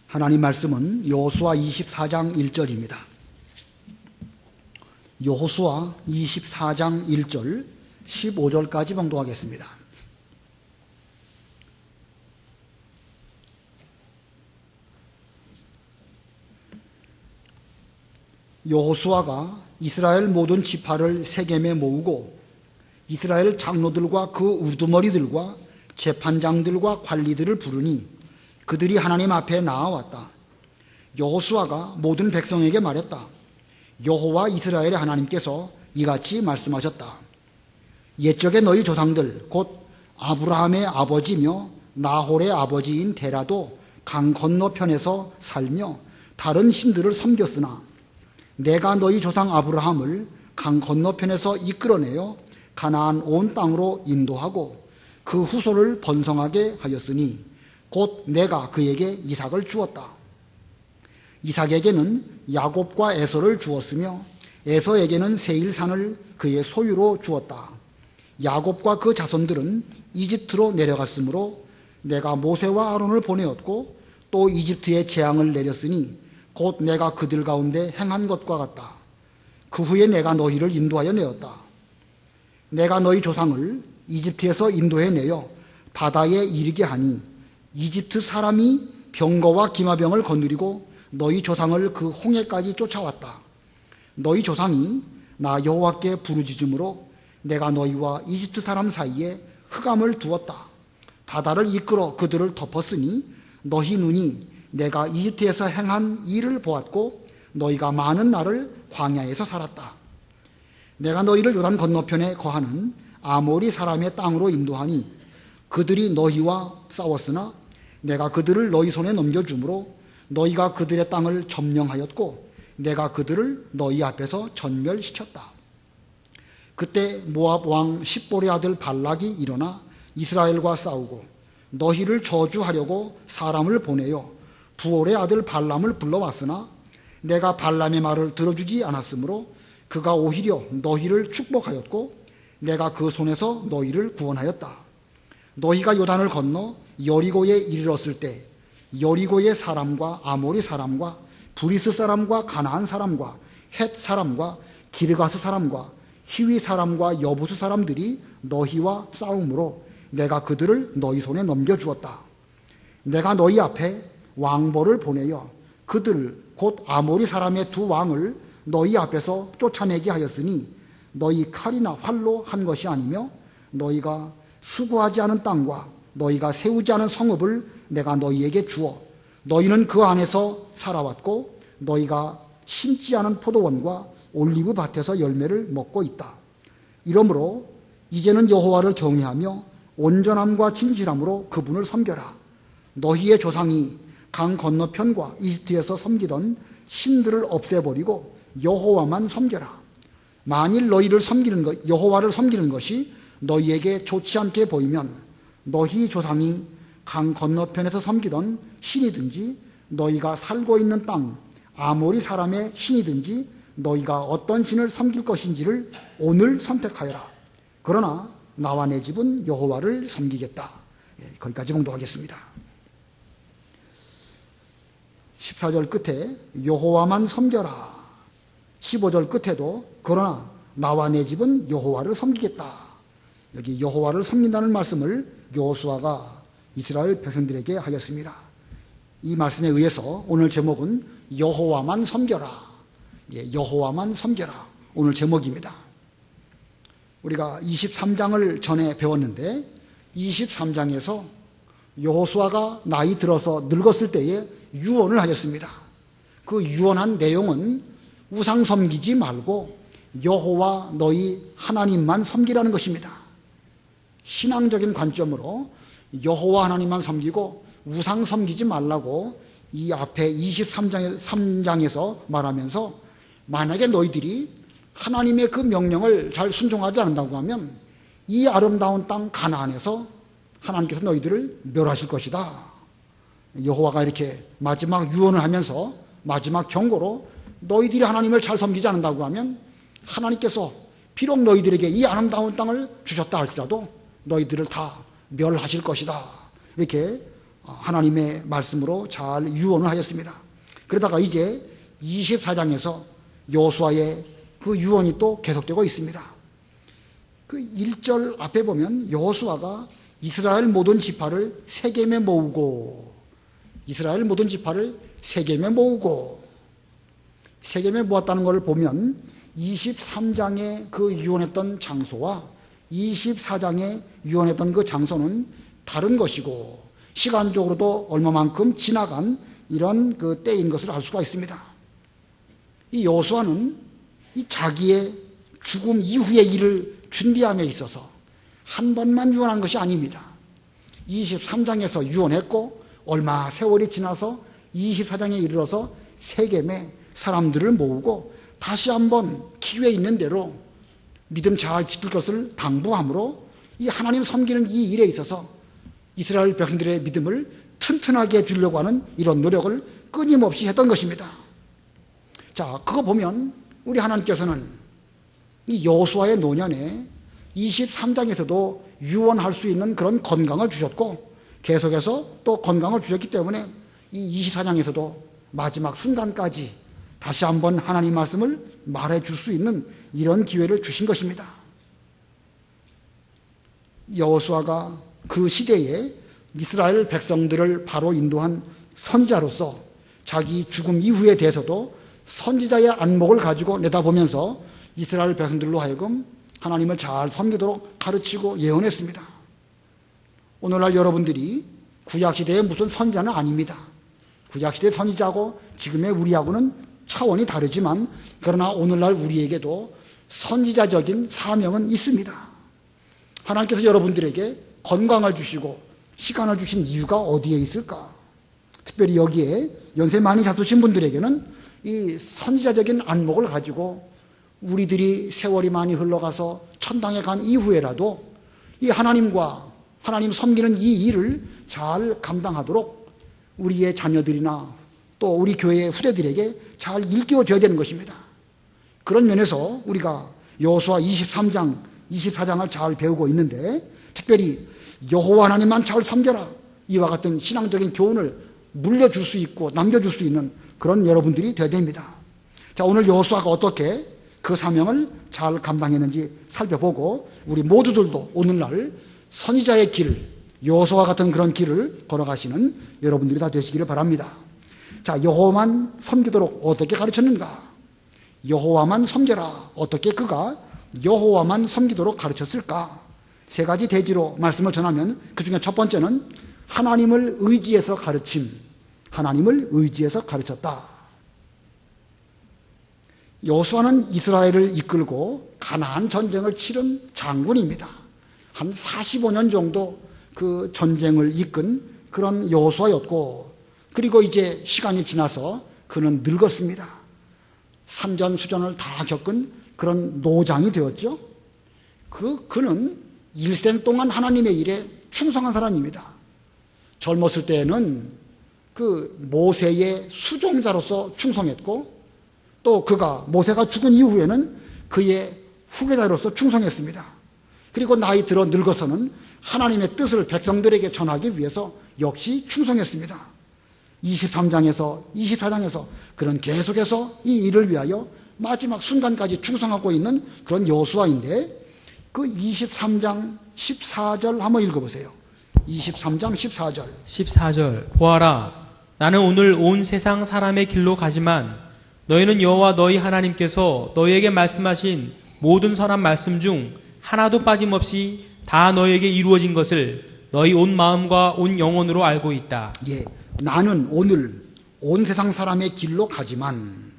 하나님 말씀은 여호수아 24장 1절입니다. 여호수아 24장 1절 15절까지 봉독하겠습니다. 여호수아가 이스라엘 모든 지파를 세겜에 모으고 이스라엘 장로들과 그 우두머리들과 재판장들과 관리들을 부르니 그들이 하나님 앞에 나아왔다. 여호수아가 모든 백성에게 말했다. 여호와 이스라엘의 하나님께서 이같이 말씀하셨다. 옛적에 너희 조상들 곧 아브라함의 아버지며 나홀의 아버지인 데라도 강 건너편에서 살며 다른 신들을 섬겼으나 내가 너희 조상 아브라함을 강 건너편에서 이끌어내어 가나안 온 땅으로 인도하고 그 후손을 번성하게 하였으니 곧 내가 그에게 이삭을 주었다. 이삭에게는 야곱과 에서를 주었으며 에서에게는 세일산을 그의 소유로 주었다. 야곱과 그 자손들은 이집트로 내려갔으므로 내가 모세와 아론을 보내었고 또 이집트에 재앙을 내렸으니 곧 내가 그들 가운데 행한 것과 같다. 그 후에 내가 너희를 인도하여 내었다. 내가 너희 조상을 이집트에서 인도해내어 바다에 이르게 하니 이집트 사람이 병거와 기마병을 거느리고 너희 조상을 그 홍해까지 쫓아왔다. 너희 조상이 나 여호와께 부르짖음으로 내가 너희와 이집트 사람 사이에 흑암을 두었다. 바다를 이끌어 그들을 덮었으니 너희 눈이 내가 이집트에서 행한 일을 보았고 너희가 많은 날을 광야에서 살았다. 내가 너희를 요단 건너편에 거하는 아모리 사람의 땅으로 인도하니 그들이 너희와 싸웠으나 내가 그들을 너희 손에 넘겨주므로 너희가 그들의 땅을 점령하였고 내가 그들을 너희 앞에서 전멸시켰다. 그때 모압 왕 십볼의 아들 발락이 일어나 이스라엘과 싸우고 너희를 저주하려고 사람을 보내어 부올의 아들 발람을 불러왔으나 내가 발람의 말을 들어주지 않았으므로 그가 오히려 너희를 축복하였고 내가 그 손에서 너희를 구원하였다. 너희가 요단을 건너 여리고에 이르렀을 때 여리고의 사람과 아모리 사람과 브리스 사람과 가나안 사람과 헷 사람과 기르가스 사람과 히위 사람과 여부스 사람들이 너희와 싸움으로 내가 그들을 너희 손에 넘겨주었다. 내가 너희 앞에 왕벌을 보내어 그들 곧 아모리 사람의 두 왕을 너희 앞에서 쫓아내게 하였으니 너희 칼이나 활로 한 것이 아니며 너희가 수고하지 않은 땅과 너희가 세우지 않은 성읍을 내가 너희에게 주어 너희는 그 안에서 살아왔고 너희가 심지 않은 포도원과 올리브 밭에서 열매를 먹고 있다. 이러므로 이제는 여호와를 경외하며 온전함과 진실함으로 그분을 섬겨라. 너희의 조상이 강 건너편과 이집트에서 섬기던 신들을 없애버리고 여호와만 섬겨라. 만일 너희를 섬기는 것, 여호와를 섬기는 것이 너희에게 좋지 않게 보이면 너희 조상이 강 건너편에서 섬기던 신이든지 너희가 살고 있는 땅 아모리 사람의 신이든지 너희가 어떤 신을 섬길 것인지를 오늘 선택하여라. 그러나 나와 내 집은 여호와를 섬기겠다. 거기까지 봉독하겠습니다. 14절 끝에 여호와만 섬겨라. 15절 끝에도 그러나 나와 내 집은 여호와를 섬기겠다. 여기 여호와를 섬긴다는 말씀을 여호수아가 이스라엘 백성들에게 하였습니다. 이 말씀에 의해서 오늘 제목은 여호와만 섬겨라. 여호와만 섬겨라. 오늘 제목입니다. 우리가 23장을 전에 배웠는데 23장에서 여호수아가 나이 들어서 늙었을 때에 유언을 하였습니다. 그 유언한 내용은 우상 섬기지 말고 여호와 너희 하나님만 섬기라는 것입니다. 신앙적인 관점으로 여호와 하나님만 섬기고 우상 섬기지 말라고 이 앞에 23장에서 말하면서 만약에 너희들이 하나님의 그 명령을 잘 순종하지 않는다고 하면 이 아름다운 땅 가나안에서 하나님께서 너희들을 멸하실 것이다. 여호와가 이렇게 마지막 유언을 하면서 마지막 경고로 너희들이 하나님을 잘 섬기지 않는다고 하면 하나님께서 비록 너희들에게 이 아름다운 땅을 주셨다 할지라도 너희들을 다 멸하실 것이다. 이렇게 하나님의 말씀으로 잘 유언을 하였습니다. 그러다가 이제 24장에서 여호수아의 그 유언이 또 계속되고 있습니다. 그 1절 앞에 보면 여호수아가 이스라엘 모든 지파를 세겜에 모으고, 이스라엘 모든 지파를 세겜에 모으고, 세겜에 모았다는 것을 보면 23장에 그 유언했던 장소와 24장에 유언했던 그 장소는 다른 것이고, 시간적으로도 얼마만큼 지나간 이런 그 때인 것을 알 수가 있습니다. 이 여호수아는 이 자기의 죽음 이후의 일을 준비함에 있어서 한 번만 유언한 것이 아닙니다. 23장에서 유언했고 얼마 세월이 지나서 24장에 이르러서 세겜에 사람들을 모으고 다시 한번 기회 있는 대로 믿음 잘 지킬 것을 당부함으로 이 하나님 섬기는 이 일에 있어서 이스라엘 백성들의 믿음을 튼튼하게 해주려고 하는 이런 노력을 끊임없이 했던 것입니다. 자, 그거 보면 우리 하나님께서는 이 여호수아의 노년에 23장에서도 유언할 수 있는 그런 건강을 주셨고 계속해서 또 건강을 주셨기 때문에 이 24장에서도 마지막 순간까지 다시 한번 하나님 말씀을 말해 줄 수 있는 이런 기회를 주신 것입니다. 여호수아가 그 시대에 이스라엘 백성들을 바로 인도한 선지자로서 자기 죽음 이후에 대해서도 선지자의 안목을 가지고 내다보면서 이스라엘 백성들로 하여금 하나님을 잘 섬기도록 가르치고 예언했습니다. 오늘날 여러분들이 구약시대의 무슨 선지자는 아닙니다. 구약시대의 선지자하고 지금의 우리하고는 차원이 다르지만 그러나 오늘날 우리에게도 선지자적인 사명은 있습니다. 하나님께서 여러분들에게 건강을 주시고 시간을 주신 이유가 어디에 있을까? 특별히 여기에 연세 많이 잡수신 분들에게는 이 선지자적인 안목을 가지고 우리들이 세월이 많이 흘러가서 천당에 간 이후에라도 이 하나님과 하나님 섬기는 이 일을 잘 감당하도록 우리의 자녀들이나 또 우리 교회의 후대들에게 잘 일깨워줘야 되는 것입니다. 그런 면에서 우리가 여호수아 23장, 24장을 잘 배우고 있는데 특별히 여호와 하나님만 잘 섬겨라, 이와 같은 신앙적인 교훈을 물려줄 수 있고 남겨줄 수 있는 그런 여러분들이 되어야 됩니다. 자, 오늘 여호수아가 어떻게 그 사명을 잘 감당했는지 살펴보고 우리 모두들도 오늘날 선지자의 길, 여호수아와 같은 그런 길을 걸어가시는 여러분들이 다 되시기를 바랍니다. 자, 여호와만 섬기도록 어떻게 가르쳤는가? 여호와만 섬겨라. 어떻게 그가 여호와만 섬기도록 가르쳤을까? 세 가지 대지로 말씀을 전하면 그 중에 첫 번째는 하나님을 의지해서 가르침, 하나님을 의지해서 가르쳤다. 여호수아는 이스라엘을 이끌고 가나안 전쟁을 치른 장군입니다. 한 45년 정도 그 전쟁을 이끈 그런 여호수아였고, 그리고 이제 시간이 지나서 그는 늙었습니다. 산전수전을 다 겪은 그런 노장이 되었죠. 그는 일생 동안 하나님의 일에 충성한 사람입니다. 젊었을 때에는 그 모세의 수종자로서 충성했고, 또 그가 모세가 죽은 이후에는 그의 후계자로서 충성했습니다. 그리고 나이 들어 늙어서는 하나님의 뜻을 백성들에게 전하기 위해서 역시 충성했습니다. 23장에서 24장에서 그는 계속해서 이 일을 위하여 마지막 순간까지 충성하고 있는 그런 여호수아인데, 그 23장 14절 한번 읽어보세요. 23장 14절. 14절. 보아라, 나는 오늘 온 세상 사람의 길로 가지만 너희는 여호와 너희 하나님께서 너희에게 말씀하신 모든 선한 말씀 중 하나도 빠짐없이 다 너희에게 이루어진 것을 너희 온 마음과 온 영혼으로 알고 있다. 예, 나는 오늘 온 세상 사람의 길로 가지만,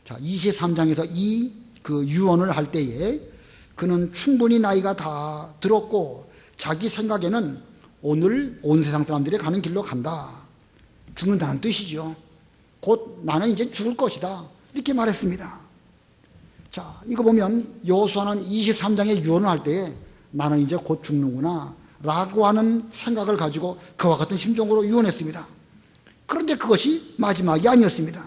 자, 23장에서 이 그 유언을 할 때에 그는 충분히 나이가 다 들었고 자기 생각에는 오늘 온 세상 사람들이 가는 길로 간다. 죽는다는 뜻이죠. 곧 나는 이제 죽을 것이다, 이렇게 말했습니다. 자, 이거 보면 여호수아는 23장에 유언을 할 때에 나는 이제 곧 죽는구나 라고 하는 생각을 가지고 그와 같은 심정으로 유언했습니다. 그런데 그것이 마지막이 아니었습니다.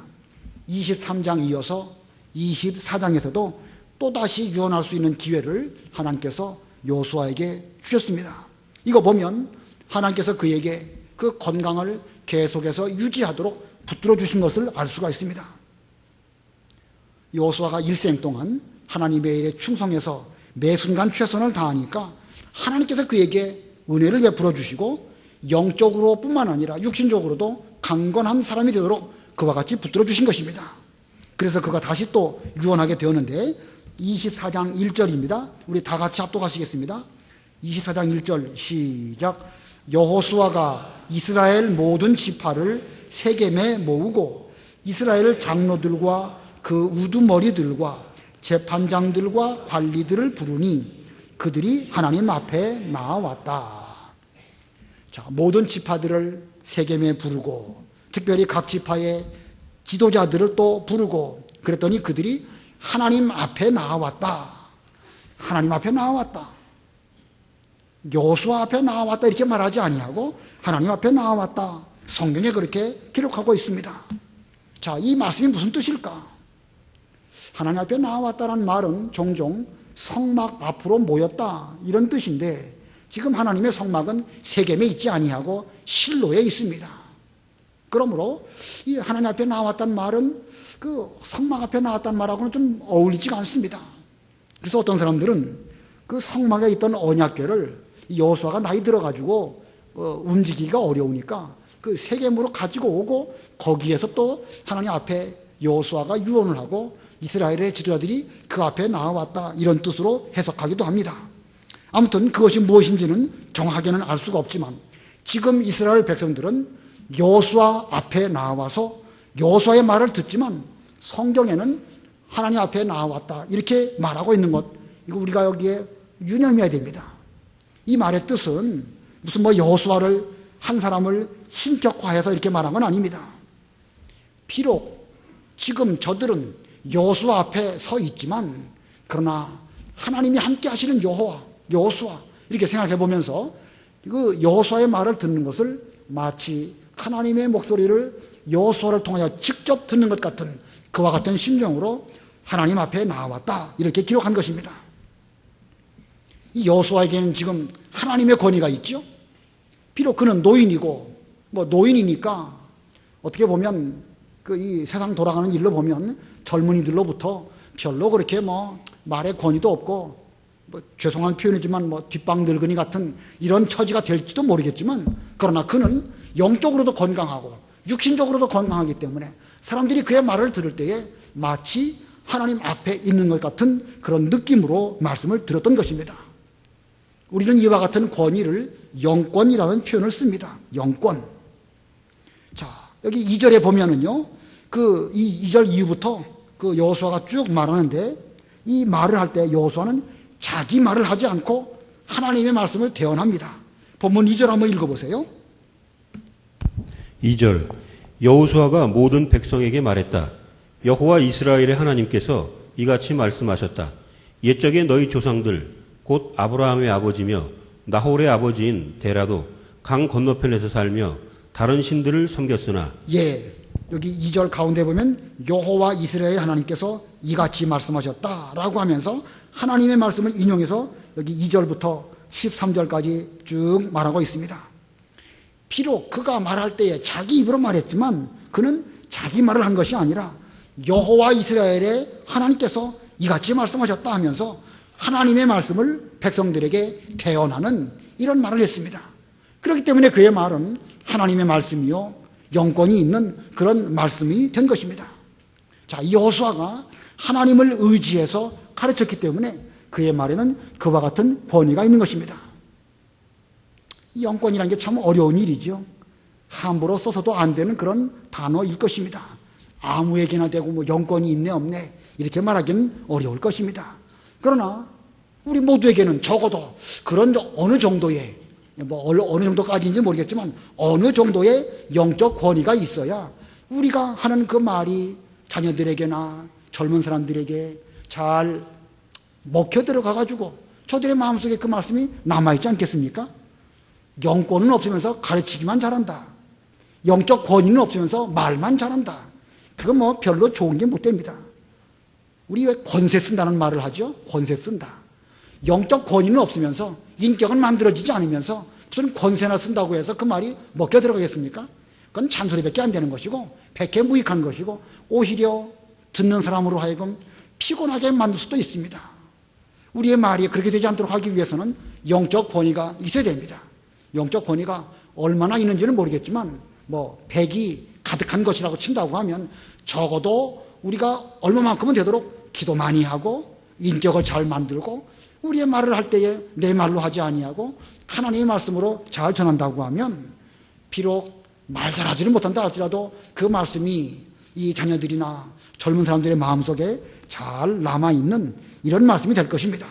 23장 이어서 24장에서도 또다시 유언할 수 있는 기회를 하나님께서 여호수아에게 주셨습니다. 이거 보면 하나님께서 그에게 그 그 건강을 계속해서 유지하도록 붙들어 주신 것을 알 수가 있습니다. 여호수아가 일생 동안 하나님의 일에 충성해서 매 순간 최선을 다하니까 하나님께서 그에게 은혜를 베풀어 주시고 영적으로 뿐만 아니라 육신적으로도 강건한 사람이 되도록 그와 같이 붙들어 주신 것입니다. 그래서 그가 다시 또 유언하게 되었는데 24장 1절입니다. 우리 다 같이 합독하시겠습니다. 24장 1절 시작. 여호수아가 이스라엘 모든 지파를 세겜에 모으고 이스라엘 장로들과 그 우두머리들과 재판장들과 관리들을 부르니 그들이 하나님 앞에 나아왔다. 자, 모든 지파들을 세겜에 부르고 특별히 각 지파의 지도자들을 또 부르고 그랬더니 그들이 하나님 앞에 나아왔다. 하나님 앞에 나아왔다. 여호수아 앞에 나아왔다 이렇게 말하지 아니하고 하나님 앞에 나아왔다. 성경에 그렇게 기록하고 있습니다. 자, 이 말씀이 무슨 뜻일까? 하나님 앞에 나아왔다는 말은 종종 성막 앞으로 모였다 이런 뜻인데 지금 하나님의 성막은 세겜에 있지 아니하고 실로에 있습니다. 그러므로 이 하나님 앞에 나왔다는 말은 그 성막 앞에 나왔다는 말하고는 좀 어울리지가 않습니다. 그래서 어떤 사람들은 그 성막에 있던 언약궤를 여호수아가 나이 들어가지고 움직이기가 어려우니까 그 세겜으로 가지고 오고 거기에서 또 하나님 앞에 여호수아가 유언을 하고 이스라엘의 지도자들이 그 앞에 나와왔다 이런 뜻으로 해석하기도 합니다. 아무튼 그것이 무엇인지는 정확하게는 알 수가 없지만 지금 이스라엘 백성들은 여호수아 앞에 나와서 여호수아의 말을 듣지만 성경에는 하나님 앞에 나왔다 이렇게 말하고 있는 것, 이거 우리가 여기에 유념해야 됩니다. 이 말의 뜻은 무슨 여호수아를 한 사람을 신격화해서 이렇게 말한 건 아닙니다. 비록 지금 저들은 여호수아 앞에 서 있지만 그러나 하나님이 함께 하시는 여호수아 이렇게 생각해 보면서 그 여호수아의 말을 듣는 것을 마치 하나님의 목소리를 여호수아를 통하여 직접 듣는 것 같은 그와 같은 심정으로 하나님 앞에 나왔다 이렇게 기록한 것입니다. 이 여호수아에게는 지금 하나님의 권위가 있죠. 비록 그는 노인이고 노인이니까 어떻게 보면 그 이 세상 돌아가는 일로 보면 젊은이들로부터 별로 그렇게 말의 권위도 없고 죄송한 표현이지만 뒷방 늙은이 같은 이런 처지가 될지도 모르겠지만 그러나 그는 영적으로도 건강하고 육신적으로도 건강하기 때문에 사람들이 그의 말을 들을 때에 마치 하나님 앞에 있는 것 같은 그런 느낌으로 말씀을 들었던 것입니다. 우리는 이와 같은 권위를 영권이라는 표현을 씁니다. 영권. 자, 여기 2절에 보면은요, 그 2절 이후부터 그 여호수아가 쭉 말하는데 이 말을 할 때 여호수아는 자기 말을 하지 않고 하나님의 말씀을 대언합니다. 본문 2절 한번 읽어보세요. 2절 여호수아가 모든 백성에게 말했다. 여호와 이스라엘의 하나님께서 이같이 말씀하셨다. 옛적에 너희 조상들 곧 아브라함의 아버지며 나홀의 아버지인 데라도 강 건너편에서 살며 다른 신들을 섬겼으나 여기 2절 가운데 보면 여호와 이스라엘 하나님께서 이같이 말씀하셨다라고 하면서 하나님의 말씀을 인용해서 여기 2절부터 13절까지 쭉 말하고 있습니다. 비록 그가 말할 때에 자기 입으로 말했지만 그는 자기 말을 한 것이 아니라 여호와 이스라엘의 하나님께서 이같이 말씀하셨다 하면서 하나님의 말씀을 백성들에게 대언하는 이런 말을 했습니다. 그렇기 때문에 그의 말은 하나님의 말씀이요 영권이 있는 그런 말씀이 된 것입니다. 자, 여호수아가 하나님을 의지해서 가르쳤기 때문에 그의 말에는 그와 같은 권위가 있는 것입니다. 이 영권이라는 게 참 어려운 일이죠. 함부로 써서도 안 되는 그런 단어일 것입니다. 아무에게나 되고 영권이 있네 없네 이렇게 말하기는 어려울 것입니다. 그러나 우리 모두에게는 적어도 그런 어느 정도의 어느 정도까지인지 모르겠지만 어느 정도의 영적 권위가 있어야 우리가 하는 그 말이 자녀들에게나 젊은 사람들에게 잘 먹혀 들어가가지고 저들의 마음속에 그 말씀이 남아있지 않겠습니까? 영권은 없으면서 가르치기만 잘한다. 영적 권위는 없으면서 말만 잘한다. 그건 별로 좋은 게 못 됩니다. 우리 왜 권세 쓴다는 말을 하죠? 권세 쓴다. 영적 권위는 없으면서 인격은 만들어지지 않으면서 무슨 권세나 쓴다고 해서 그 말이 먹혀 들어가겠습니까? 그건 잔소리밖에 안 되는 것이고 백해무익한 것이고 오히려 듣는 사람으로 하여금 피곤하게 만들 수도 있습니다. 우리의 말이 그렇게 되지 않도록 하기 위해서는 영적 권위가 있어야 됩니다. 영적 권위가 얼마나 있는지는 모르겠지만 100이 가득한 것이라고 친다고 하면 적어도 우리가 얼마만큼은 되도록 기도 많이 하고 인격을 잘 만들고 우리의 말을 할 때에 내 말로 하지 아니하고 하나님의 말씀으로 잘 전한다고 하면 비록 말 잘하지는 못한다 할지라도 그 말씀이 이 자녀들이나 젊은 사람들의 마음속에 잘 남아있는 이런 말씀이 될 것입니다.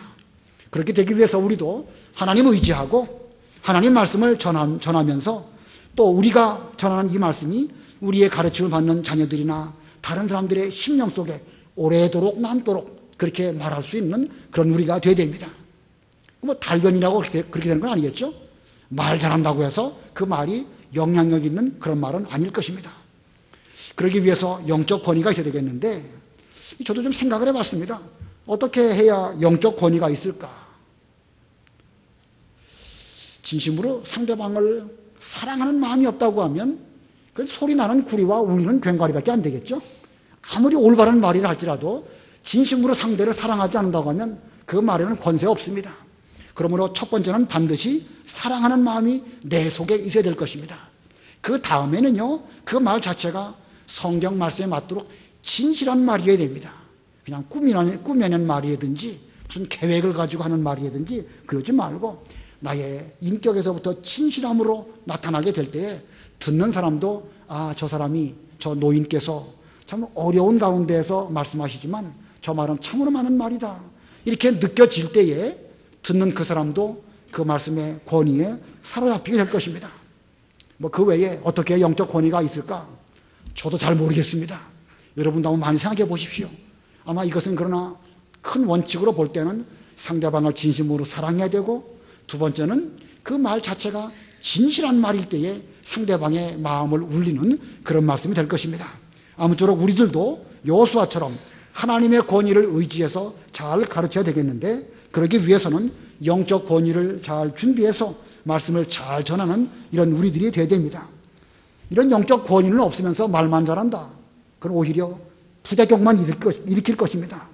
그렇게 되기 위해서 우리도 하나님을 의지하고 하나님 말씀을 전하면서 또 우리가 전하는 이 말씀이 우리의 가르침을 받는 자녀들이나 다른 사람들의 심령 속에 오래도록 남도록 그렇게 말할 수 있는 그런 우리가 되어야 됩니다. 달변이라고 그렇게 되는 건 아니겠죠? 말 잘한다고 해서 그 말이 영향력 있는 그런 말은 아닐 것입니다. 그러기 위해서 영적 권위가 있어야 되겠는데 저도 좀 생각을 해봤습니다. 어떻게 해야 영적 권위가 있을까? 진심으로 상대방을 사랑하는 마음이 없다고 하면 그 소리 나는 구리와 울리는 괭과리밖에 안 되겠죠? 아무리 올바른 말이라 할지라도 진심으로 상대를 사랑하지 않는다고 하면 그 말에는 권세 없습니다. 그러므로 첫 번째는 반드시 사랑하는 마음이 내 속에 있어야 될 것입니다. 그 다음에는요, 그 말 자체가 성경 말씀에 맞도록 진실한 말이어야 됩니다. 그냥 꾸며낸 말이라든지 무슨 계획을 가지고 하는 말이라든지 그러지 말고 나의 인격에서부터 진실함으로 나타나게 될 때에 듣는 사람도 저 사람이 저 노인께서 참 어려운 가운데에서 말씀하시지만 저 말은 참으로 많은 말이다. 이렇게 느껴질 때에 듣는 그 사람도 그 말씀의 권위에 사로잡히게 될 것입니다. 그 외에 어떻게 영적 권위가 있을까? 저도 잘 모르겠습니다. 여러분도 한번 많이 생각해 보십시오. 아마 이것은 그러나 큰 원칙으로 볼 때는 상대방을 진심으로 사랑해야 되고 두 번째는 그 말 자체가 진실한 말일 때에 상대방의 마음을 울리는 그런 말씀이 될 것입니다. 아무쪼록 우리들도 여호수아처럼 하나님의 권위를 의지해서 잘 가르쳐야 되겠는데 그러기 위해서는 영적 권위를 잘 준비해서 말씀을 잘 전하는 이런 우리들이 되어야 됩니다. 이런 영적 권위는 없으면서 말만 잘한다. 그건 오히려 부대격만 일으킬 것입니다.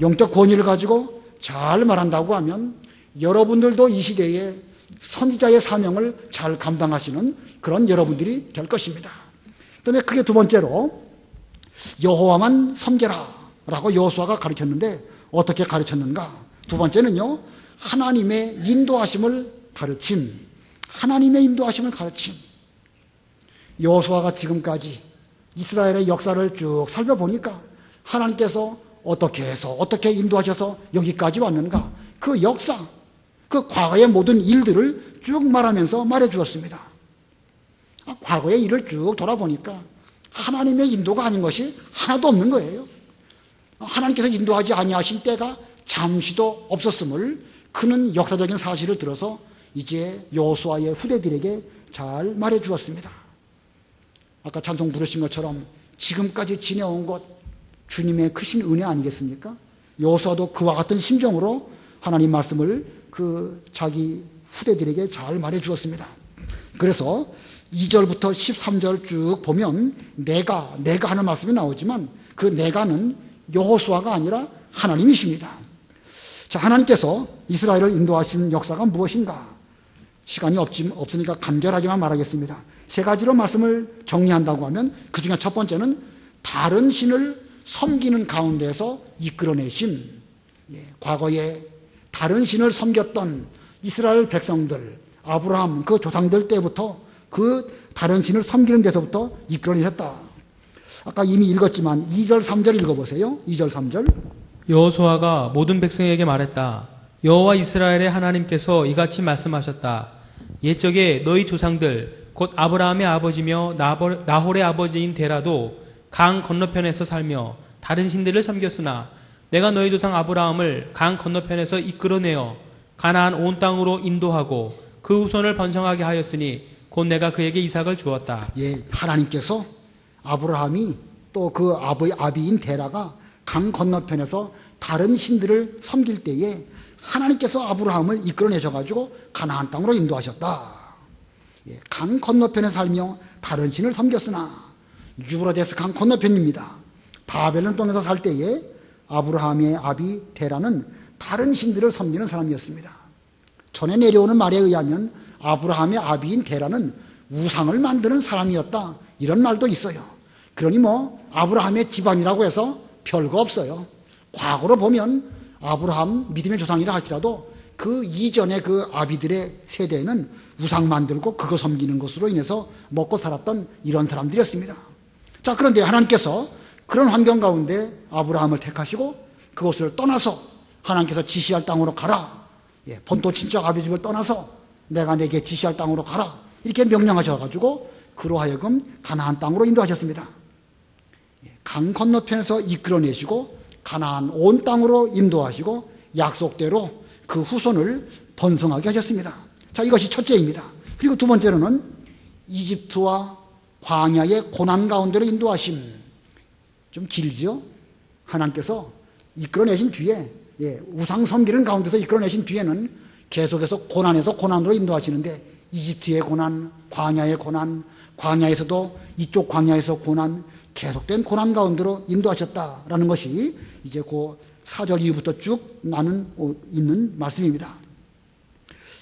영적 권위를 가지고 잘 말한다고 하면 여러분들도 이 시대에 선지자의 사명을 잘 감당하시는 그런 여러분들이 될 것입니다. 그다음에 크게 두 번째로 여호와만 섬겨라 라고 여호수아가 가르쳤는데 어떻게 가르쳤는가? 두 번째는요, 하나님의 인도하심을 가르침. 하나님의 인도하심을 가르침. 여호수아가 지금까지 이스라엘의 역사를 쭉 살펴보니까 하나님께서 어떻게 해서 어떻게 인도하셔서 여기까지 왔는가? 그 역사, 그 과거의 모든 일들을 쭉 말하면서 말해주었습니다. 과거의 일을 쭉 돌아보니까 하나님의 인도가 아닌 것이 하나도 없는 거예요. 하나님께서 인도하지 아니하신 때가 잠시도 없었음을 그는 역사적인 사실을 들어서 이제 여호수아의 후대들에게 잘 말해주었습니다. 아까 찬송 부르신 것처럼 지금까지 지내온 것 주님의 크신 은혜 아니겠습니까? 여호수아도 그와 같은 심정으로 하나님 말씀을 그 자기 후대들에게 잘 말해주었습니다. 그래서 2절부터 13절 쭉 보면 내가 하는 말씀이 나오지만 그 내가는 여호수아가 아니라 하나님이십니다. 자, 하나님께서 이스라엘을 인도하신 역사가 무엇인가? 시간이 없으니까 간결하게만 말하겠습니다. 세 가지로 말씀을 정리한다고 하면 그 중에 첫 번째는 다른 신을 섬기는 가운데서 이끌어내심. 과거에 다른 신을 섬겼던 이스라엘 백성들, 아브라함 그 조상들 때부터 그 다른 신을 섬기는 데서부터 이끌어내셨다. 아까 이미 읽었지만 2절 3절 읽어보세요. 2절 3절. 여호수아가 모든 백성에게 말했다. 여호와 이스라엘의 하나님께서 이같이 말씀하셨다. 옛적에 너희 조상들 곧 아브라함의 아버지며 나홀의 아버지인 데라도 강 건너편에서 살며 다른 신들을 섬겼으나 내가 너희 조상 아브라함을 강 건너편에서 이끌어내어 가나안 온 땅으로 인도하고 그 후손을 번성하게 하였으니 곧 내가 그에게 이삭을 주었다. 하나님께서 아브라함이 또 그 아비인 데라가 강 건너편에서 다른 신들을 섬길 때에 하나님께서 아브라함을 이끌어내셔가지고 가나안 땅으로 인도하셨다. 강 건너편에 살며 다른 신을 섬겼으나 유브라데스 강 건너편입니다. 바벨론 땅에서 살 때에 아브라함의 아비 데라는 다른 신들을 섬기는 사람이었습니다. 전에 내려오는 말에 의하면 아브라함의 아비인 데라는 우상을 만드는 사람이었다, 이런 말도 있어요. 그러니 아브라함의 집안이라고 해서 별거 없어요. 과거로 보면 아브라함 믿음의 조상이라 할지라도 그 이전의 그 아비들의 세대에는 우상 만들고 그거 섬기는 것으로 인해서 먹고 살았던 이런 사람들이었습니다. 자, 그런데 하나님께서 그런 환경 가운데 아브라함을 택하시고 그곳을 떠나서 하나님께서 지시할 땅으로 가라. 본토 친척 아비 집을 떠나서 내가 내게 지시할 땅으로 가라. 이렇게 명령하셔가지고 그로 하여금 가나안 땅으로 인도하셨습니다. 강 건너편에서 이끌어내시고 가나안 온 땅으로 인도하시고 약속대로 그 후손을 번성하게 하셨습니다. 자, 이것이 첫째입니다. 그리고 두 번째로는 이집트와 광야의 고난 가운데로 인도하심. 좀 길죠? 하나님께서 이끌어내신 뒤에, 우상 섬기는 가운데서 이끌어내신 뒤에는 계속해서 고난에서 고난으로 인도하시는데 이집트의 고난, 광야의 고난, 광야에서도 이쪽 광야에서 고난, 계속된 고난 가운데로 인도하셨다라는 것이 이제 그 4절 이후부터 쭉 있는 말씀입니다.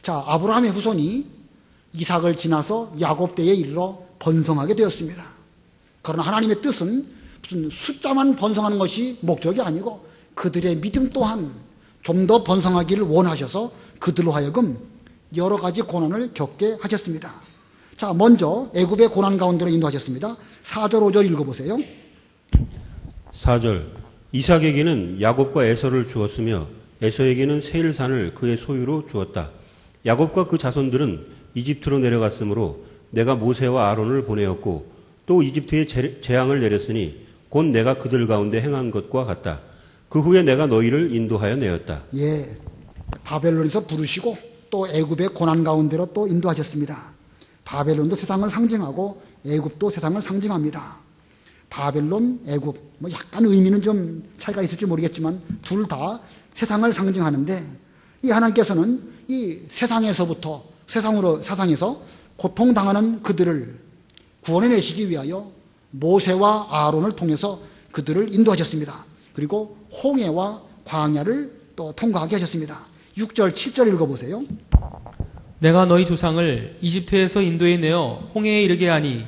자, 아브라함의 후손이 이삭을 지나서 야곱 때에 이르러 번성하게 되었습니다. 그러나 하나님의 뜻은 무슨 숫자만 번성하는 것이 목적이 아니고 그들의 믿음 또한 좀 더 번성하기를 원하셔서 그들로 하여금 여러 가지 고난을 겪게 하셨습니다. 자, 먼저 애굽의 고난 가운데로 인도하셨습니다. 4절 5절 읽어보세요. 4절 이삭에게는 야곱과 에서를 주었으며 에서에게는 세일산을 그의 소유로 주었다. 야곱과 그 자손들은 이집트로 내려갔으므로 내가 모세와 아론을 보내었고 또 이집트에 재앙을 내렸으니 곧 내가 그들 가운데 행한 것과 같다. 그 후에 내가 너희를 인도하여 내었다. 바벨론에서 부르시고 또 애굽의 고난 가운데로 또 인도하셨습니다. 바벨론도 세상을 상징하고 애굽도 세상을 상징합니다. 바벨론, 애굽 약간 의미는 좀 차이가 있을지 모르겠지만 둘 다 세상을 상징하는데 이 하나님께서는 이 세상에서부터 세상에서 고통당하는 그들을 구원해내시기 위하여 모세와 아론을 통해서 그들을 인도하셨습니다. 그리고 홍해와 광야를 또 통과하게 하셨습니다. 6절 7절 읽어보세요. 내가 너희 조상을 이집트에서 인도해 내어 홍해에 이르게 하니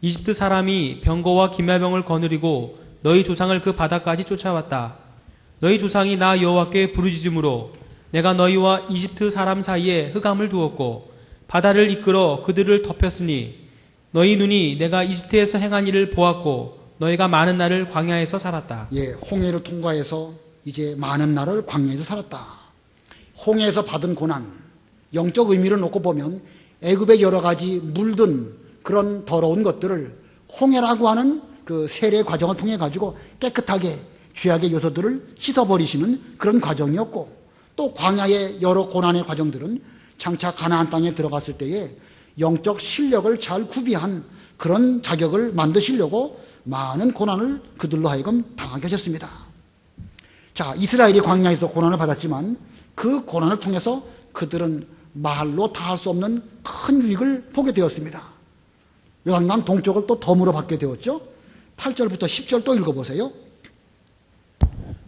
이집트 사람이 병거와 기말병을 거느리고 너희 조상을 그 바다까지 쫓아왔다. 너희 조상이 나 여호와께 부르짖음으로 내가 너희와 이집트 사람 사이에 흑암을 두었고 바다를 이끌어 그들을 덮였으니 너희 눈이 내가 이집트에서 행한 일을 보았고 너희가 많은 날을 광야에서 살았다. 홍해를 통과해서 이제 많은 날을 광야에서 살았다. 홍해에서 받은 고난, 영적 의미를 놓고 보면 애굽의 여러 가지 물든 그런 더러운 것들을 홍해라고 하는 그 세례 과정을 통해 가지고 깨끗하게 죄악의 요소들을 씻어버리시는 그런 과정이었고 또 광야의 여러 고난의 과정들은 장차 가나안 땅에 들어갔을 때에 영적 실력을 잘 구비한 그런 자격을 만드시려고 많은 고난을 그들로 하여금 당하게 하셨습니다. 자, 이스라엘이 광야에서 고난을 받았지만 그 고난을 통해서 그들은 말로 다 할 수 없는 큰 유익을 보게 되었습니다. 요단강 동쪽을 또 덤으로 받게 되었죠. 8절부터 10절 또 읽어보세요.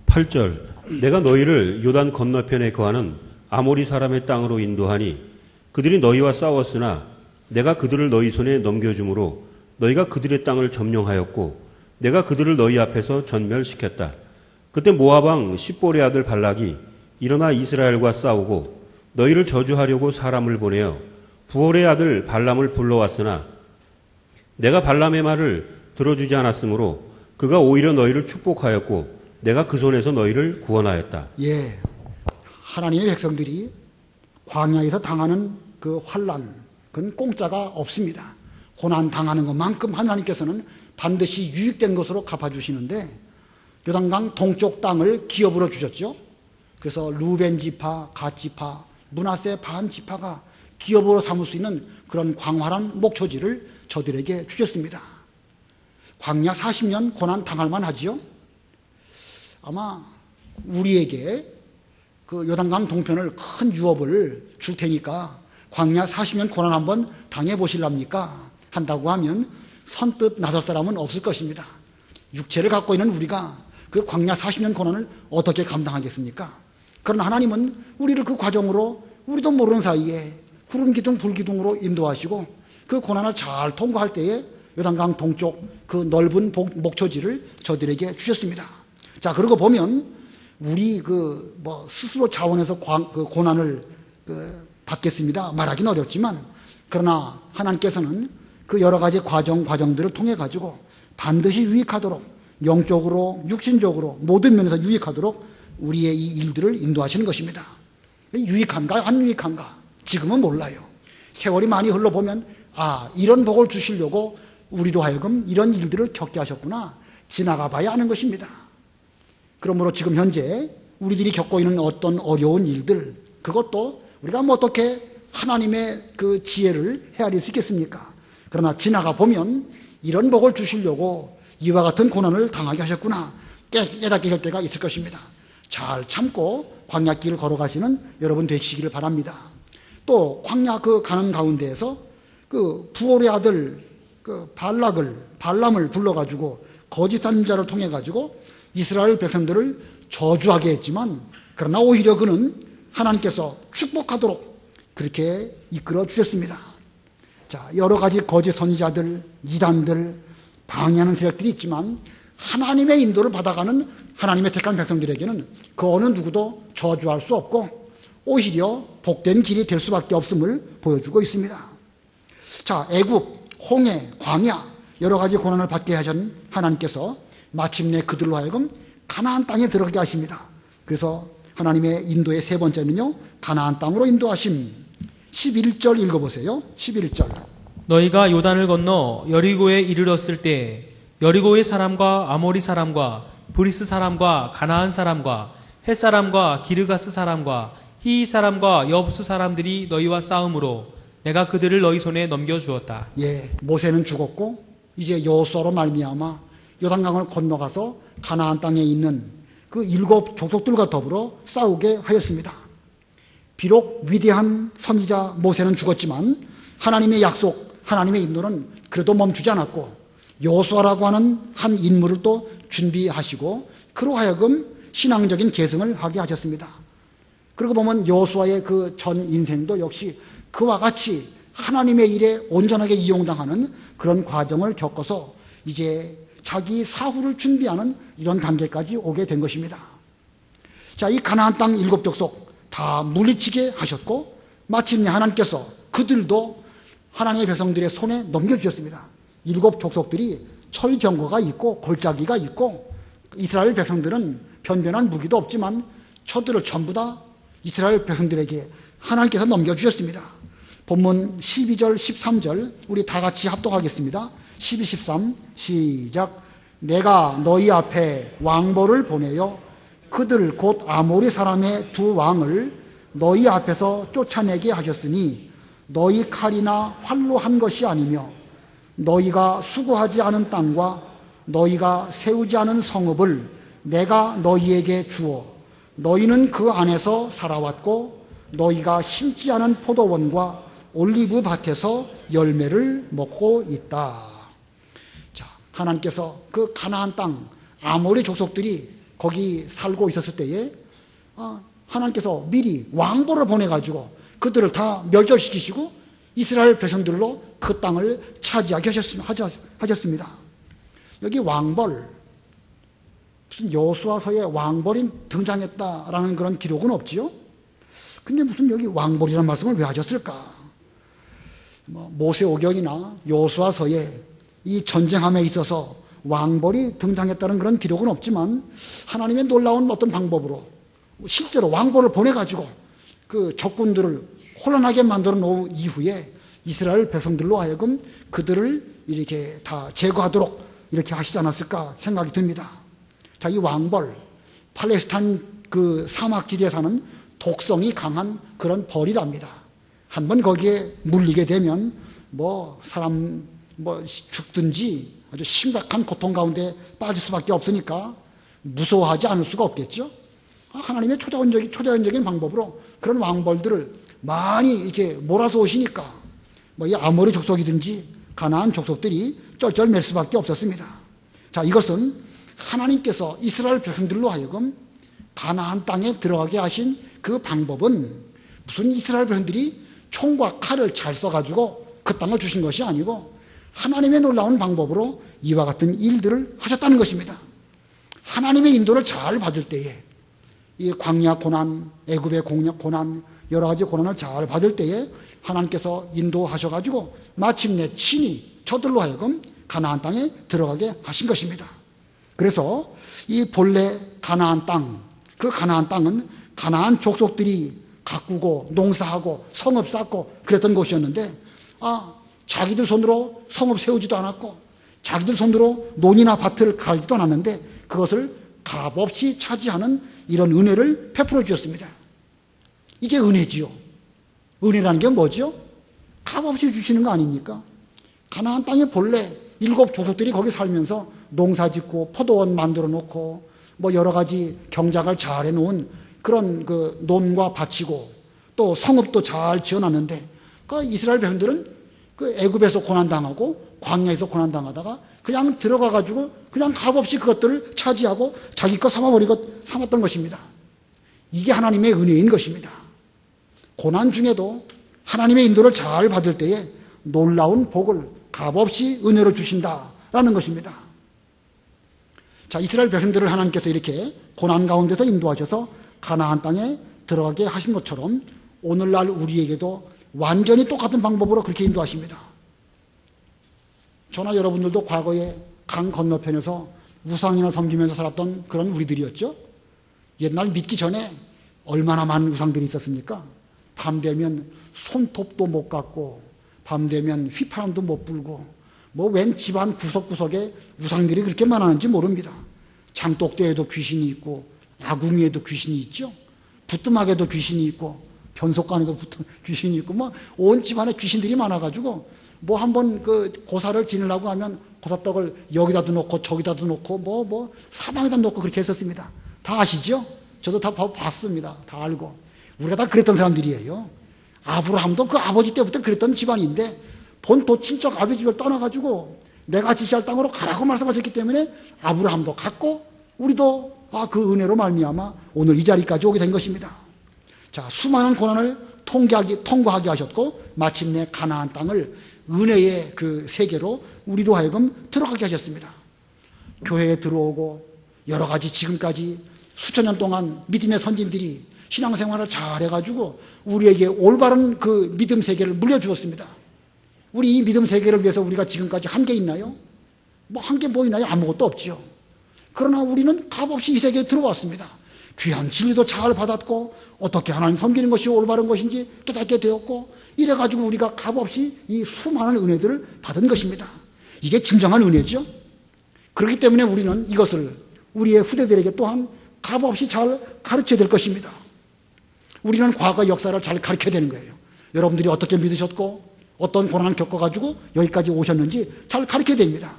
8절 내가 너희를 요단 건너편에 거하는 아모리 사람의 땅으로 인도하니 그들이 너희와 싸웠으나 내가 그들을 너희 손에 넘겨주므로 너희가 그들의 땅을 점령하였고 내가 그들을 너희 앞에서 전멸시켰다. 그때 모압 왕 십볼의 아들 발락이 일어나 이스라엘과 싸우고 너희를 저주하려고 사람을 보내어 부올의 아들 발람을 불러왔으나 내가 발람의 말을 들어주지 않았으므로 그가 오히려 너희를 축복하였고 내가 그 손에서 너희를 구원하였다. 하나님의 백성들이 광야에서 당하는 그 환난, 그건 공짜가 없습니다. 고난 당하는 것만큼 하나님께서는 반드시 유익된 것으로 갚아주시는데 요단강 동쪽 땅을 기업으로 주셨죠. 그래서 루벤 지파, 갓 지파, 므낫세 반 지파가 기업으로 삼을 수 있는 그런 광활한 목초지를 저들에게 주셨습니다. 광야 40년 고난 당할 만하지요. 아마 우리에게 그 요단강 동편을 큰 유업을 줄 테니까 광야 40년 고난 한번 당해보실랍니까? 한다고 하면 선뜻 나설 사람은 없을 것입니다. 육체를 갖고 있는 우리가 그 광야 40년 고난을 어떻게 감당하겠습니까? 그러나 하나님은 우리를 그 과정으로 우리도 모르는 사이에 구름 기둥 불 기둥으로 인도하시고 그 고난을 잘 통과할 때에 요단강 동쪽 그 넓은 목초지를 저들에게 주셨습니다. 자, 그러고 보면 우리 스스로 자원해서 그 고난을 받겠습니다 말하기는 어렵지만, 그러나 하나님께서는 그 여러 가지 과정들을 통해 가지고 반드시 유익하도록, 영적으로 육신적으로 모든 면에서 유익하도록 우리의 이 일들을 인도하시는 것입니다. 유익한가 안 유익한가 지금은 몰라요. 세월이 많이 흘러보면 이런 복을 주시려고 우리로 하여금 이런 일들을 겪게 하셨구나, 지나가 봐야 하는 것입니다. 그러므로 지금 현재 우리들이 겪고 있는 어떤 어려운 일들, 그것도 우리가 어떻게 하나님의 그 지혜를 헤아릴 수 있겠습니까? 그러나 지나가 보면 이런 복을 주시려고 이와 같은 고난을 당하게 하셨구나 깨닫게 될 때가 있을 것입니다. 잘 참고 광야길을 걸어가시는 여러분 되시기를 바랍니다. 또 광야 그 가는 가운데에서 그 부올의 아들 그 발람을 불러가지고 거짓 선지자를 통해 가지고 이스라엘 백성들을 저주하게 했지만, 그러나 오히려 그는 하나님께서 축복하도록 그렇게 이끌어 주셨습니다. 자, 여러 가지 거짓 선지자들, 이단들, 방해하는 세력들이 있지만 하나님의 인도를 받아가는 하나님의 택한 백성들에게는 그 어느 누구도 저주할 수 없고 오히려 복된 길이 될 수밖에 없음을 보여주고 있습니다. 자, 애굽, 홍해, 광야 여러 가지 고난을 받게 하신 하나님께서 마침내 그들로 하여금 가나안 땅에 들어가게 하십니다. 그래서 하나님의 인도의 세 번째는요, 가나안 땅으로 인도하심. 11절 읽어보세요. 11절. 너희가 요단을 건너 여리고에 이르렀을 때 여리고의 사람과 아모리 사람과 브리스 사람과 가나안 사람과 헷 사람과 기르가스 사람과 히이 사람과 여부스 사람들이 너희와 싸움으로 내가 그들을 너희 손에 넘겨주었다. 예, 모세는 죽었고 이제 여호수아로 말미암아 요단강을 건너가서 가나안 땅에 있는 그 7 족속들과 더불어 싸우게 하였습니다. 비록 위대한 선지자 모세는 죽었지만 하나님의 약속, 하나님의 인도는 그래도 멈추지 않았고 여호수아라고 하는 한 인물을 또 준비하시고 그로 하여금 신앙적인 계승을 하게 하셨습니다. 그리고 보면 여호수아의 그 전 인생도 역시 그와 같이 하나님의 일에 온전하게 이용당하는 그런 과정을 겪어서 이제 자기 사후를 준비하는 이런 단계까지 오게 된 것입니다. 자, 이 가나안 땅 7 족속 다 물리치게 하셨고 마침내 하나님께서 그들도 하나님의 백성들의 손에 넘겨주셨습니다. 7 족속들이 철병거가 있고 골짜기가 있고 이스라엘 백성들은 변변한 무기도 없지만 저들을 전부 다 이스라엘 백성들에게 하나님께서 넘겨주셨습니다. 본문 12절 13절 우리 다 같이 합독하겠습니다. 12, 13 시작. 내가 너희 앞에 왕벌을 보내어 그들 곧 아모리 사람의 2 왕을 너희 앞에서 쫓아내게 하셨으니 너희 칼이나 활로 한 것이 아니며 너희가 수고하지 않은 땅과 너희가 세우지 않은 성읍을 내가 너희에게 주어 너희는 그 안에서 살아왔고 너희가 심지 않은 포도원과 올리브 밭에서 열매를 먹고 있다. 자, 하나님께서 그 가나안 땅 아모리 족속들이 거기 살고 있었을 때에 하나님께서 미리 왕벌을 보내가지고 그들을 다 멸절시키시고 이스라엘 백성들로 그 땅을 차지하게 하셨습니다. 여기 왕벌, 무슨 여호수아서에 왕벌이 등장했다라는 그런 기록은 없지요. 근데 무슨 여기 왕벌이라는 말씀을 왜 하셨을까? 모세오경이나 여호수아서에 이 전쟁함에 있어서 왕벌이 등장했다는 그런 기록은 없지만 하나님의 놀라운 어떤 방법으로 실제로 왕벌을 보내가지고 그 적군들을 혼란하게 만들어 놓은 이후에 이스라엘 백성들로 하여금 그들을 이렇게 다 제거하도록 이렇게 하시지 않았을까 생각이 듭니다. 자, 이 왕벌, 팔레스타인 그 사막지대에 사는 독성이 강한 그런 벌이랍니다. 한번 거기에 물리게 되면 사람 죽든지 아주 심각한 고통 가운데 빠질 수밖에 없으니까 무서워하지 않을 수가 없겠죠. 하나님의 초자연적인 방법으로 그런 왕벌들을 많이 이렇게 몰아서 오시니까 뭐 이 아모리 족속이든지 가나안 족속들이 쩔쩔맬 수밖에 없었습니다. 자, 이것은 하나님께서 이스라엘 백성들로 하여금 가나안 땅에 들어가게 하신 그 방법은 무슨 이스라엘 백성들이 총과 칼을 잘 써가지고 그 땅을 주신 것이 아니고 하나님의 놀라운 방법으로 이와 같은 일들을 하셨다는 것입니다. 하나님의 인도를 잘 받을 때에 이 광야 고난, 애굽의 고난, 여러 가지 고난을 잘 받을 때에 하나님께서 인도하셔가지고 마침내 친히 저들로 하여금 가나안 땅에 들어가게 하신 것입니다. 그래서 이 본래 가나안 땅, 그 가나안 땅은 가나안 족속들이 가꾸고 농사하고 성읍 쌓고 그랬던 곳이었는데 자기들 손으로 성읍 세우지도 않았고 자기들 손으로 논이나 밭을 갈지도 않았는데 그것을 값없이 차지하는 이런 은혜를 베풀어 주셨습니다. 이게 은혜지요. 은혜라는 게 뭐죠? 값없이 주시는 거 아닙니까? 가나안 땅에 본래 7 족속들이 거기 살면서 농사 짓고 포도원 만들어 놓고 뭐 여러 가지 경작을 잘 해놓은 그런 그 논과 밭이고 또 성읍도 잘 지어놨는데 그 이스라엘 백성들은 그 애굽에서 고난당하고 광야에서 고난당하다가 그냥 들어가가지고 그냥 값없이 그것들을 차지하고 자기 거 삼았던 것입니다. 이게 하나님의 은혜인 것입니다. 고난 중에도 하나님의 인도를 잘 받을 때에 놀라운 복을 값없이 은혜로 주신다라는 것입니다. 자, 이스라엘 백성들을 하나님께서 이렇게 고난 가운데서 인도하셔서 가나안 땅에 들어가게 하신 것처럼 오늘날 우리에게도 완전히 똑같은 방법으로 그렇게 인도하십니다. 저나 여러분들도 과거에 강 건너편에서 우상이나 섬기면서 살았던 그런 우리들이었죠. 옛날 믿기 전에 얼마나 많은 우상들이 있었습니까? 밤 되면 손톱도 못 깎고 밤 되면 휘파람도 못 불고 뭐 웬 집안 구석구석에 우상들이 그렇게 많았는지 모릅니다. 장독대에도 귀신이 있고 아궁이에도 귀신이 있죠. 부뚜막에도 귀신이 있고 변속관에도 귀신이 있고 뭐 온 집안에 귀신들이 많아가지고 뭐 한번 그 고사를 지내려고 하면 고사떡을 여기다도 놓고 저기다도 놓고 뭐 사방에다 놓고 그렇게 했었습니다. 다 아시죠? 저도 다 봤습니다. 다 알고 우리가 다 그랬던 사람들이에요. 아브라함도 그 아버지 때부터 그랬던 집안인데 본토 친척 아버지 집을 떠나가지고 내가 지시할 땅으로 가라고 말씀하셨기 때문에 아브라함도 갔고 우리도 그 은혜로 말미암아 오늘 이 자리까지 오게 된 것입니다. 자, 수많은 고난을 통과하게 하셨고 마침내 가나안 땅을 은혜의 그 세계로 우리로 하여금 들어가게 하셨습니다. 교회에 들어오고 여러 가지 지금까지 수천 년 동안 믿음의 선진들이 신앙생활을 잘 해가지고 우리에게 올바른 그 믿음 세계를 물려주었습니다. 우리 이 믿음 세계를 위해서 우리가 지금까지 한 게 있나요? 한 게 뭐 있나요? 아무것도 없죠. 그러나 우리는 값없이 이 세계에 들어왔습니다. 귀한 진리도 잘 받았고 어떻게 하나님 섬기는 것이 올바른 것인지 깨닫게 되었고 이래가지고 우리가 값없이 이 수많은 은혜들을 받은 것입니다. 이게 진정한 은혜죠. 그렇기 때문에 우리는 이것을 우리의 후대들에게 또한 값없이 잘 가르쳐야 될 것입니다. 우리는 과거 역사를 잘 가르쳐야 되는 거예요. 여러분들이 어떻게 믿으셨고 어떤 고난을 겪어가지고 여기까지 오셨는지 잘 가르쳐야 됩니다.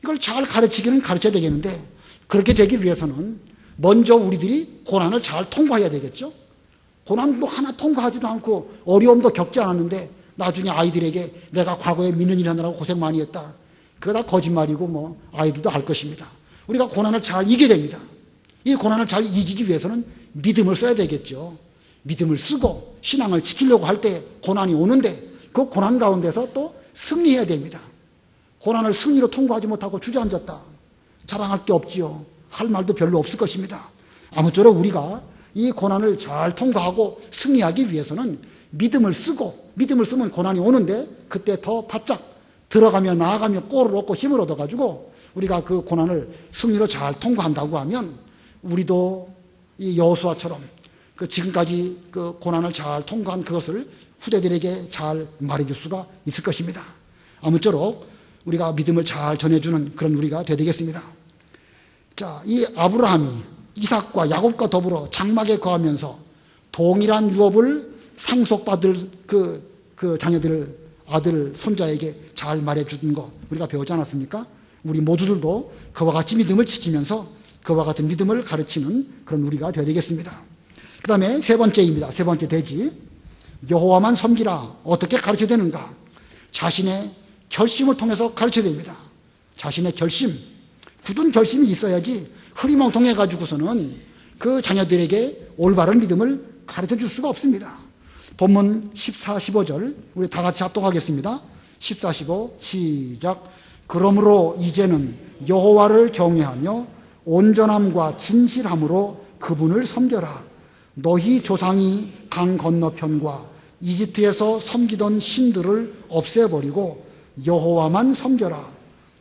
이걸 잘 가르치기는 가르쳐야 되겠는데 그렇게 되기 위해서는 먼저 우리들이 고난을 잘 통과해야 되겠죠. 고난도 하나 통과하지도 않고 어려움도 겪지 않았는데 나중에 아이들에게 내가 과거에 믿는 일 하느라고 고생 많이 했다. 그거 다 거짓말이고 아이들도 알 것입니다. 우리가 고난을 잘 이겨야 됩니다. 이 고난을 잘 이기기 위해서는 믿음을 써야 되겠죠. 믿음을 쓰고 신앙을 지키려고 할 때 고난이 오는데 그 고난 가운데서 또 승리해야 됩니다. 고난을 승리로 통과하지 못하고 주저앉았다. 자랑할 게 없지요. 할 말도 별로 없을 것입니다. 아무쪼록 우리가 이 고난을 잘 통과하고 승리하기 위해서는 믿음을 쓰면 고난이 오는데 그때 더 바짝 들어가며 나아가며 꼴을 얻고 힘을 얻어가지고 우리가 그 고난을 승리로 잘 통과한다고 하면 우리도 이 여호수아처럼 그 지금까지 그 고난을 잘 통과한 그것을 후대들에게 잘 말해줄 수가 있을 것입니다. 아무쪼록 우리가 믿음을 잘 전해주는 그런 우리가 되겠습니다. 자, 이 아브라함이 이삭과 야곱과 더불어 장막에 거하면서 동일한 유업을 상속받을 그 자녀들, 아들, 손자에게 잘 말해주는 거 우리가 배우지 않았습니까? 우리 모두들도 그와 같이 믿음을 지키면서 그와 같은 믿음을 가르치는 그런 우리가 되어야 되겠습니다. 그 다음에 세 번째입니다. 세 번째 대지. 여호와만 섬기라. 어떻게 가르쳐야 되는가? 자신의 결심을 통해서 가르쳐야 됩니다. 자신의 결심, 굳은 결심이 있어야지 흐리멍텅해 가지고서는 그 자녀들에게 올바른 믿음을 가르쳐 줄 수가 없습니다. 본문 14, 15절 우리 다 같이 합독하겠습니다. 14, 15 시작. 그러므로 이제는 여호와를 경외하며 온전함과 진실함으로 그분을 섬겨라. 너희 조상이 강 건너편과 이집트에서 섬기던 신들을 없애버리고 여호와만 섬겨라.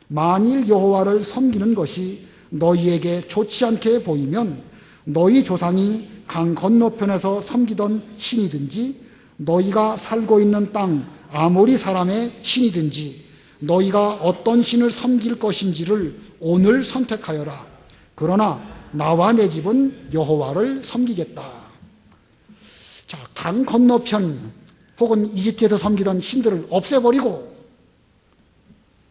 만일 여호와를 섬기는 것이 너희에게 좋지 않게 보이면 너희 조상이 강 건너편에서 섬기던 신이든지 너희가 살고 있는 땅 아모리 사람의 신이든지 너희가 어떤 신을 섬길 것인지를 오늘 선택하여라. 그러나 나와 내 집은 여호와를 섬기겠다. 자, 강 건너편 혹은 이집트에서 섬기던 신들을 없애버리고,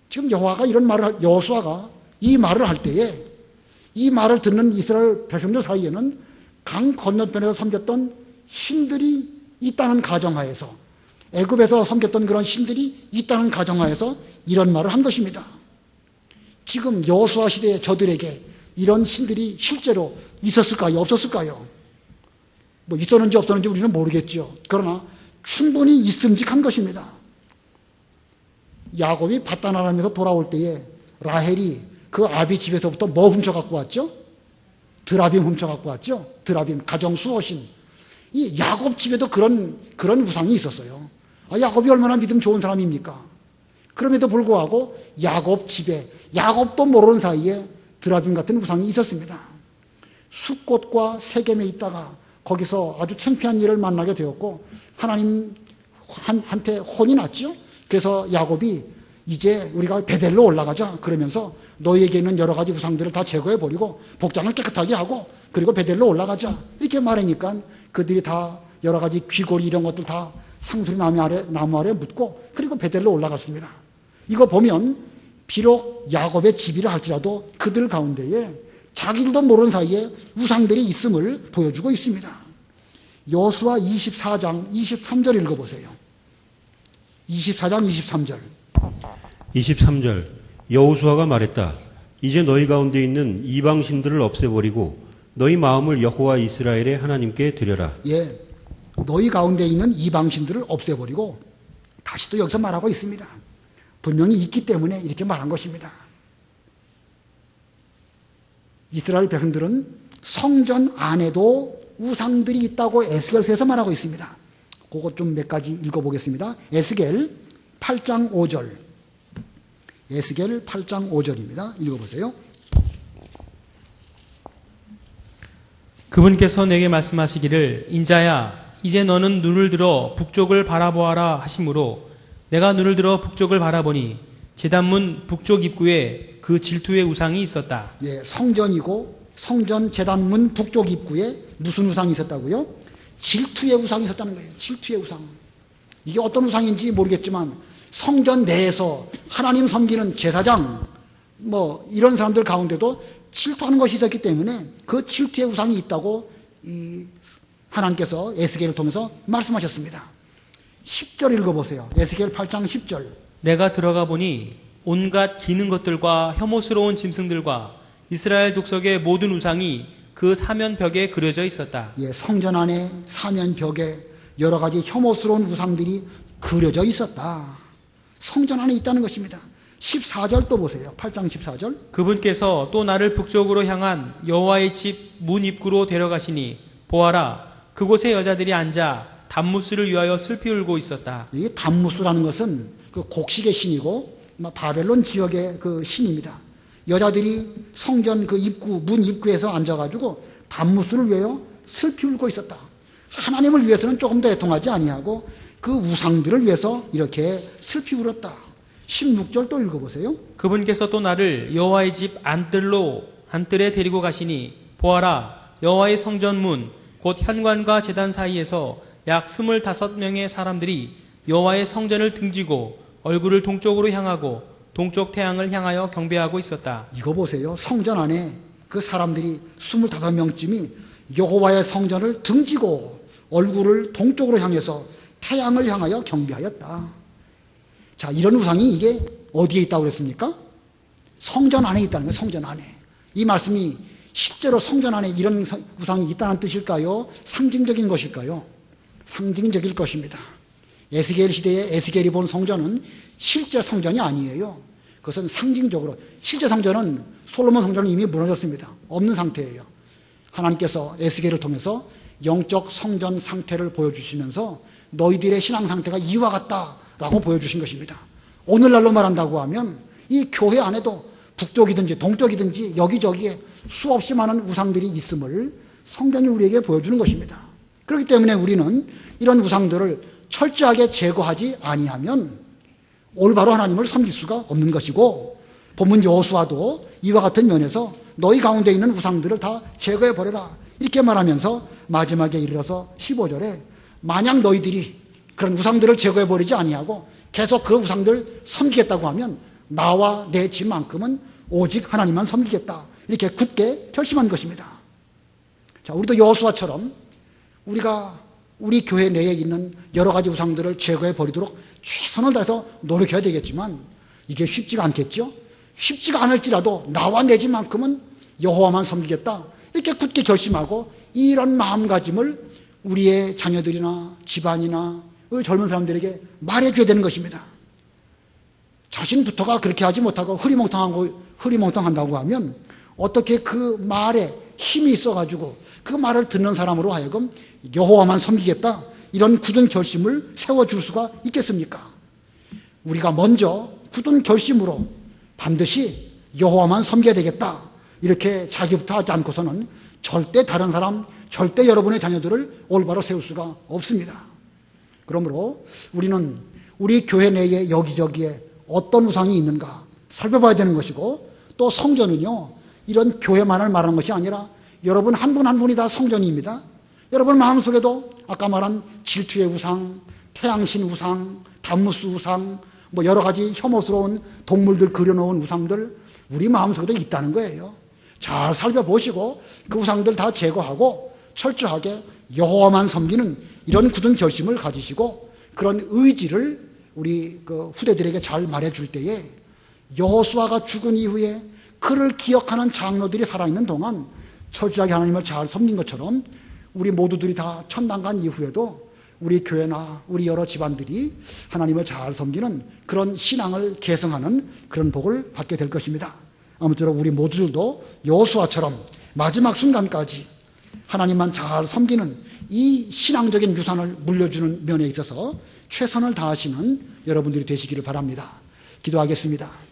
지금 여호와가 이런 말을, 여호수아가 이 말을 할 때에 이 말을 듣는 이스라엘 백성들 사이에는 강 건너편에서 섬겼던 신들이 있다는 가정하에서, 애굽에서 섬겼던 그런 신들이 있다는 가정하에서 이런 말을 한 것입니다. 지금 여호수아 시대의 저들에게 이런 신들이 실제로 있었을까요? 없었을까요? 뭐 있었는지 없었는지 우리는 모르겠죠. 그러나 충분히 있음직한 것입니다. 야곱이 밧단 아람에서 돌아올 때에 라헬이 그 아비 집에서부터 뭐 훔쳐갖고 왔죠? 드라빔 훔쳐갖고 왔죠? 드라빔, 가정 수호신. 이 야곱 집에도 그런 우상이 있었어요. 야곱이 얼마나 믿음 좋은 사람입니까? 그럼에도 불구하고 야곱 집에, 야곱도 모르는 사이에 드라빔 같은 우상이 있었습니다. 숫꽃과 세겜에 있다가 거기서 아주 창피한 일을 만나게 되었고 하나님한테 혼이 났죠. 그래서 야곱이 이제 우리가 베델로 올라가자 그러면서 너희에게 있는 여러 가지 우상들을 다 제거해버리고 복장을 깨끗하게 하고 그리고 베델로 올라가자 이렇게 말하니까 그들이 다 여러 가지 귀고리 이런 것들 다 상수리 나무 아래 묻고 그리고 베델로 올라갔습니다. 이거 보면 비록 야곱의 집이라 할지라도 그들 가운데에 자기들도 모르는 사이에 우상들이 있음을 보여주고 있습니다. 여호수아 24장 23절 읽어보세요. 24장 23절. 23절 여호수아가 말했다. 이제 너희 가운데 있는 이방 신들을 없애버리고 너희 마음을 여호와 이스라엘의 하나님께 드려라. 예, 너희 가운데 있는 이방 신들을 없애버리고 다시 또 여기서 말하고 있습니다. 분명히 있기 때문에 이렇게 말한 것입니다. 이스라엘 백성들은 성전 안에도 우상들이 있다고 에스겔서에서 말하고 있습니다. 그것 좀 몇 가지 읽어보겠습니다. 에스겔 8장 5절. 에스겔 8장 5절입니다. 읽어보세요. 그분께서 내게 말씀하시기를 인자야 이제 너는 눈을 들어 북쪽을 바라보아라 하시므로 내가 눈을 들어 북쪽을 바라보니 제단문 북쪽 입구에 그 질투의 우상이 있었다. 예, 성전이고 성전 제단문 북쪽 입구에 무슨 우상이 있었다고요? 질투의 우상이 있었다는 거예요. 질투의 우상. 이게 어떤 우상인지 모르겠지만 성전 내에서 하나님 섬기는 제사장 뭐 이런 사람들 가운데도 질투하는 것이 있었기 때문에 그 질투의 우상이 있다고 하나님께서 에스겔을 통해서 말씀하셨습니다. 10절 읽어보세요. 에스겔 8장 10절. 내가 들어가 보니 온갖 기는 것들과 혐오스러운 짐승들과 이스라엘 족속의 모든 우상이 그 사면벽에 그려져 있었다. 예, 성전 안에 사면벽에 여러 가지 혐오스러운 우상들이 그려져 있었다. 성전 안에 있다는 것입니다. 14절 또 보세요. 8장 14절. 그분께서 또 나를 북쪽으로 향한 여호와의 집 문 입구로 데려가시니 보아라 그곳에 여자들이 앉아 단무스를 위하여 슬피 울고 있었다. 이 단무스라는 것은 그 곡식의 신이고 바벨론 지역의 그 신입니다. 여자들이 성전 그 입구 문 입구에서 앉아가지고 단무스를 위하여 슬피 울고 있었다. 하나님을 위해서는 조금 더 애통하지 아니하고 그 우상들을 위해서 이렇게 슬피 울었다. 16절 또 읽어보세요. 그분께서 또 나를 여호와의 집 안뜰에 데리고 가시니 보아라 여호와의 성전문 곧 현관과 제단 사이에서 약 25명의 사람들이 여호와의 성전을 등지고 얼굴을 동쪽으로 향하고 동쪽 태양을 향하여 경배하고 있었다. 이거 보세요. 성전 안에 그 사람들이 25명쯤이 여호와의 성전을 등지고 얼굴을 동쪽으로 향해서 태양을 향하여 경배하였다. 자, 이런 우상이 이게 어디에 있다고 그랬습니까? 성전 안에 있다는 거예요. 성전 안에. 이 말씀이 실제로 성전 안에 이런 우상이 있다는 뜻일까요? 상징적인 것일까요? 상징적일 것입니다. 에스겔 시대에 에스겔이 본 성전은 실제 성전이 아니에요. 그것은 상징적으로, 실제 성전은 솔로몬 성전은 이미 무너졌습니다. 없는 상태예요. 하나님께서 에스겔을 통해서 영적 성전 상태를 보여주시면서 너희들의 신앙 상태가 이와 같다라고 보여주신 것입니다. 오늘날로 말한다고 하면 이 교회 안에도 북쪽이든지 동쪽이든지 여기저기에 수없이 많은 우상들이 있음을 성경이 우리에게 보여주는 것입니다. 그렇기 때문에 우리는 이런 우상들을 철저하게 제거하지 아니하면 올바로 하나님을 섬길 수가 없는 것이고, 본문 여호수아도 이와 같은 면에서 너희 가운데 있는 우상들을 다 제거해버려라 이렇게 말하면서 마지막에 이르러서 15절에 만약 너희들이 그런 우상들을 제거해버리지 아니하고 계속 그 우상들 섬기겠다고 하면 나와 내 집만큼은 오직 하나님만 섬기겠다 이렇게 굳게 결심한 것입니다. 자, 우리도 여호수아처럼 우리가 우리 교회 내에 있는 여러 가지 우상들을 제거해 버리도록 최선을 다해서 노력해야 되겠지만 이게 쉽지가 않겠죠. 쉽지가 않을지라도 나와 내 집만큼은 여호와만 섬기겠다 이렇게 굳게 결심하고 이런 마음가짐을 우리의 자녀들이나 집안이나 젊은 사람들에게 말해줘야 되는 것입니다. 자신부터가 그렇게 하지 못하고 흐리멍텅한다고 하면 어떻게 그 말에 힘이 있어가지고 그 말을 듣는 사람으로 하여금 여호와만 섬기겠다 이런 굳은 결심을 세워줄 수가 있겠습니까? 우리가 먼저 굳은 결심으로 반드시 여호와만 섬겨야 되겠다 이렇게 자기부터 하지 않고서는 절대 다른 사람, 절대 여러분의 자녀들을 올바로 세울 수가 없습니다. 그러므로 우리는 우리 교회 내에 여기저기에 어떤 우상이 있는가 살펴봐야 되는 것이고, 또 성전은요 이런 교회만을 말하는 것이 아니라 여러분 한 분 한 분이 다 성전입니다. 여러분 마음속에도 아까 말한 질투의 우상, 태양신 우상, 단무스 우상, 뭐 여러 가지 혐오스러운 동물들 그려놓은 우상들 우리 마음속에도 있다는 거예요. 잘 살펴보시고 그 우상들 다 제거하고 철저하게 여호와만 섬기는 이런 굳은 결심을 가지시고 그런 의지를 우리 그 후대들에게 잘 말해줄 때에 여호수아가 죽은 이후에 그를 기억하는 장로들이 살아있는 동안 철저하게 하나님을 잘 섬긴 것처럼 우리 모두들이 다 천당 간 이후에도 우리 교회나 우리 여러 집안들이 하나님을 잘 섬기는 그런 신앙을 계승하는 그런 복을 받게 될 것입니다. 아무쪼록 우리 모두들도 여호수아처럼 마지막 순간까지 하나님만 잘 섬기는 이 신앙적인 유산을 물려주는 면에 있어서 최선을 다하시는 여러분들이 되시기를 바랍니다. 기도하겠습니다.